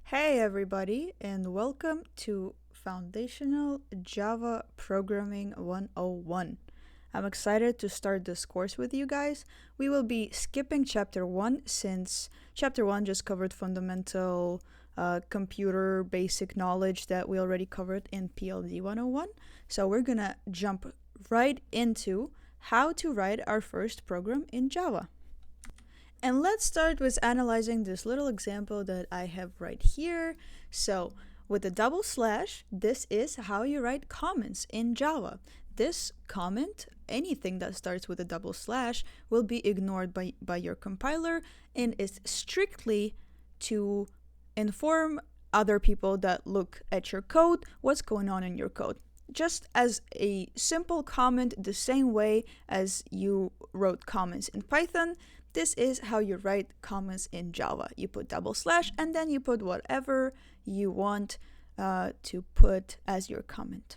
Hey everybody, and welcome to Foundational Java Programming 101. I'm excited to start this course with you guys. We will be skipping Chapter 1 since Chapter 1 just covered fundamental computer basic knowledge that we already covered in PLD 101. So we're gonna jump right into how to write our first program in Java. And let's start with analyzing this little example that I have right here. So with a double slash, this is how you write comments in Java. This comment, anything that starts with a double slash, will be ignored by your compiler and is strictly to inform other people that look at your code what's going on in your code. Just as a simple comment, the same way as you wrote comments in Python, this is how you write comments in Java. You put double slash and then you put whatever you want to put as your comment.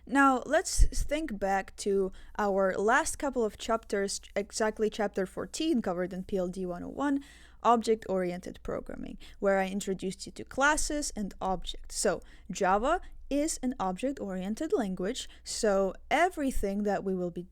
Now, let's think back to our last couple of chapters, exactly chapter 14 covered in PLD 101, Object-Oriented Programming, where I introduced you to classes and objects. So, Java is an object-oriented language, so everything that we will be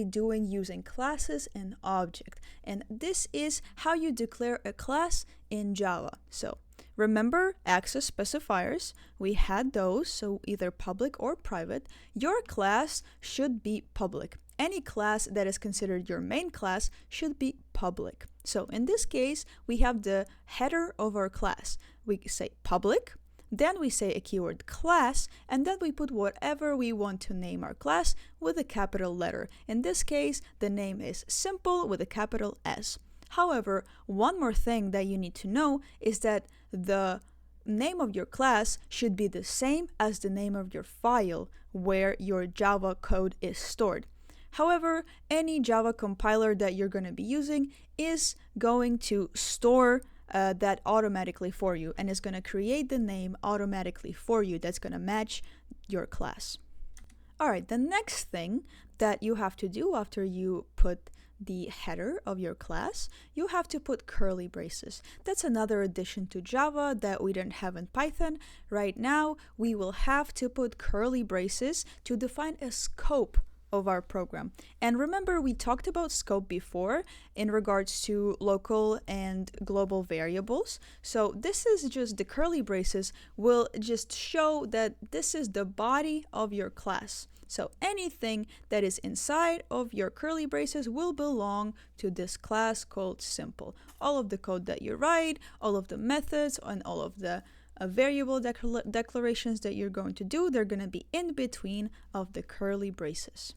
doing using classes and object. And this is how you declare a class in Java. So remember access specifiers, we had those, so either public or private. Your class should be public. Any class that is considered your main class should be public. So in this case, we have the header of our class. We say public, then we say a keyword class, and then we put whatever we want to name our class with a capital letter. In this case, the name is simple with a capital S. However, one more thing that you need to know is that the name of your class should be the same as the name of your file where your Java code is stored. However, any Java compiler that you're going to be using is going to store that automatically for you and is going to create the name automatically for you that's going to match your class. Alright, the next thing that you have to do after you put the header of your class, you have to put curly braces. That's another addition to Java that we didn't have in Python. Right now, we will have to put curly braces to define a scope of our program. And remember, we talked about scope before in regards to local and global variables. So this is just the curly braces will just show that this is the body of your class. So anything that is inside of your curly braces will belong to this class called simple. All of the code that you write, all of the methods, and all of the variable declarations that you're going to do, they're going to be in between of the curly braces.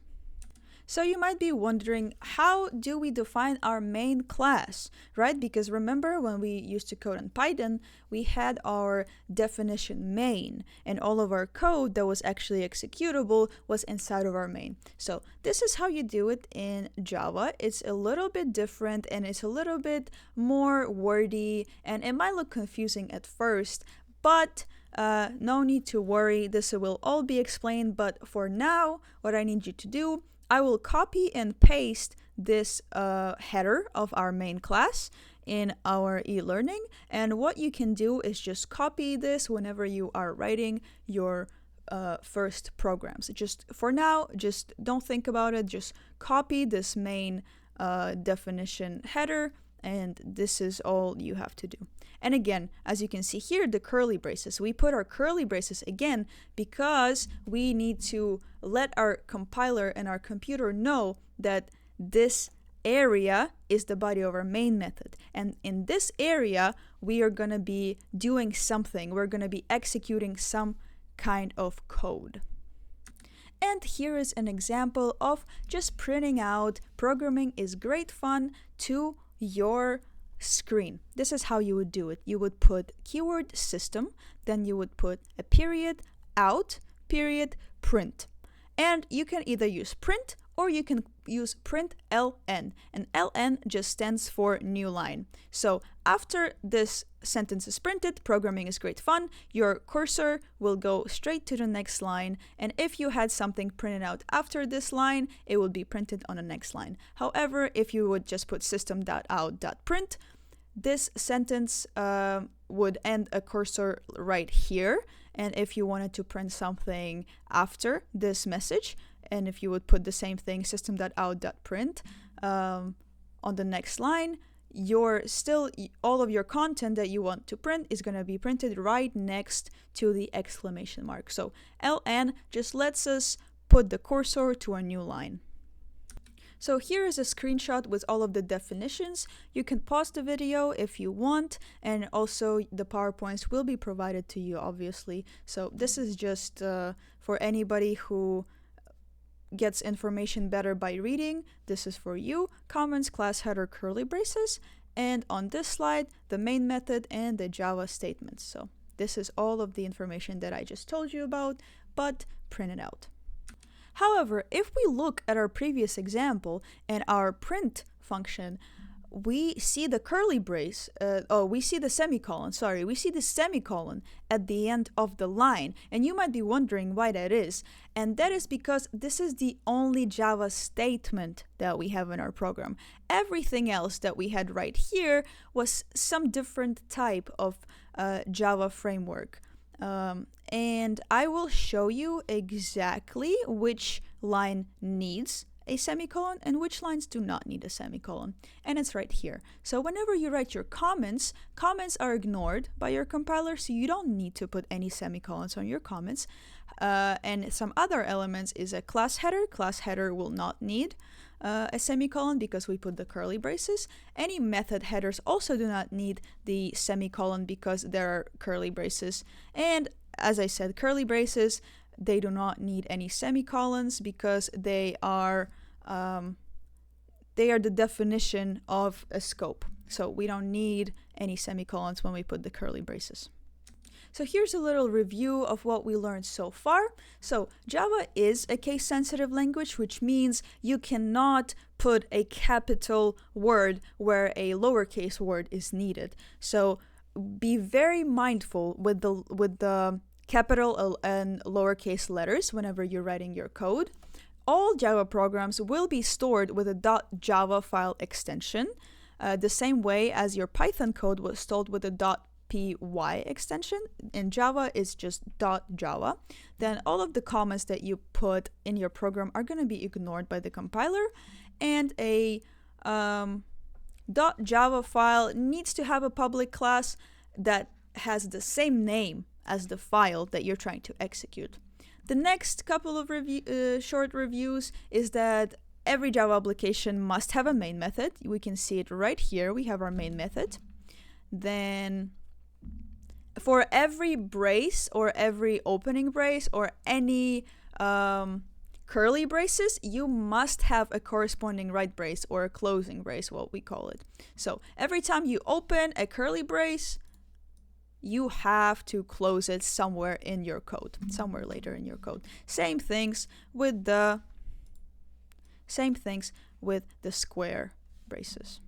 So you might be wondering, how do we define our main class, right? Because remember when we used to code in Python, we had our definition main, and all of our code that was actually executable was inside of our main. So this is how you do it in Java. It's a little bit different and it's a little bit more wordy, and it might look confusing at first, but no need to worry, this will all be explained. But for now, what I need you to do, I will copy and paste this header of our main class in our e-learning, and what you can do is just copy this whenever you are writing your first programs. Just for now, just don't think about it, just copy this main definition header, and this is all you have to do. And again, as you can see here, the curly braces. We put our curly braces again because we need to let our compiler and our computer know that this area is the body of our main method. And in this area, we are going to be doing something. We're going to be executing some kind of code. And here is an example of just printing out programming is great fun to your screen. This is how you would do it. You would put keyword system, then you would put a period, out, period, print. And you can either use print or you can use print ln, and ln just stands for new line. So after this sentence is printed, programming is great fun, your cursor will go straight to the next line, and if you had something printed out after this line, it will be printed on the next line. However, if you would just put system.out.print, this sentence would end a cursor right here. And if you wanted to print something after this message, and if you would put the same thing, system.out.print, on the next line, all of your content that you want to print is going to be printed right next to the exclamation mark. So ln just lets us put the cursor to a new line. So here is a screenshot with all of the definitions. You can pause the video if you want, and also the PowerPoints will be provided to you, obviously. So this is just for anybody who gets information better by reading. This is for you. Comments, class header, curly braces, and on this slide, the main method and the Java statements. So this is all of the information that I just told you about, but printed out. However, if we look at our previous example and our print function, we see the curly brace, we see the semicolon at the end of the line. And you might be wondering why that is. And that is because this is the only Java statement that we have in our program. Everything else that we had right here was some different type of Java framework. And I will show you exactly which line needs a semicolon and which lines do not need a semicolon. And it's right here. So whenever you write your comments are ignored by your compiler, so you don't need to put any semicolons on your comments. And some other elements is a class header. Class header will not need a semicolon because we put the curly braces. Any method headers also do not need the semicolon because there are curly braces. And as I said, curly braces, they do not need any semicolons because they are the definition of a scope. So we don't need any semicolons when we put the curly braces. So here's a little review of what we learned so far. So Java is a case-sensitive language, which means you cannot put a capital word where a lowercase word is needed. So be very mindful with the capital and lowercase letters whenever you're writing your code. All Java programs will be stored with a .java file extension, the same way as your Python code was stored with a .py extension. In Java, it's just .java. Then all of the comments that you put in your program are going to be ignored by the compiler, and a .java file needs to have a public class that has the same name as the file that you're trying to execute. The next couple of short reviews is that every Java application must have a main method. We can see it right here. We have our main method. Then for every brace or every opening brace or any curly braces, you must have a corresponding right brace or a closing brace, what we call it. So every time you open a curly brace, you have to close it somewhere in your code, somewhere later in your code. Same things with the square braces.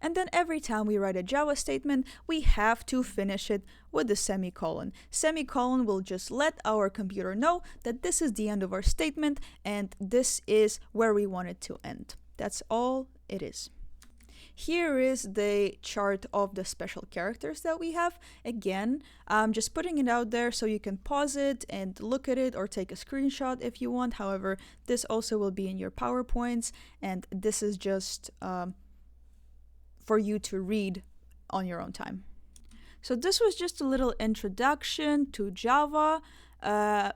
And then every time we write a Java statement, we have to finish it with a semicolon. Semicolon will just let our computer know that this is the end of our statement and this is where we want it to end. That's all it is. Here is the chart of the special characters that we have. Again, I'm just putting it out there so you can pause it and look at it or take a screenshot if you want. However, this also will be in your PowerPoints, and this is just for you to read on your own time. So this was just a little introduction to Java.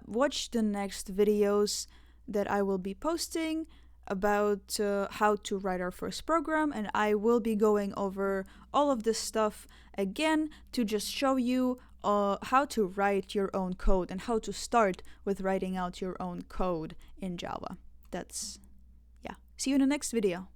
Watch the next videos that I will be posting about how to write our first program, and I will be going over all of this stuff again to just show you how to write your own code and how to start with writing out your own code in Java. See you in the next video.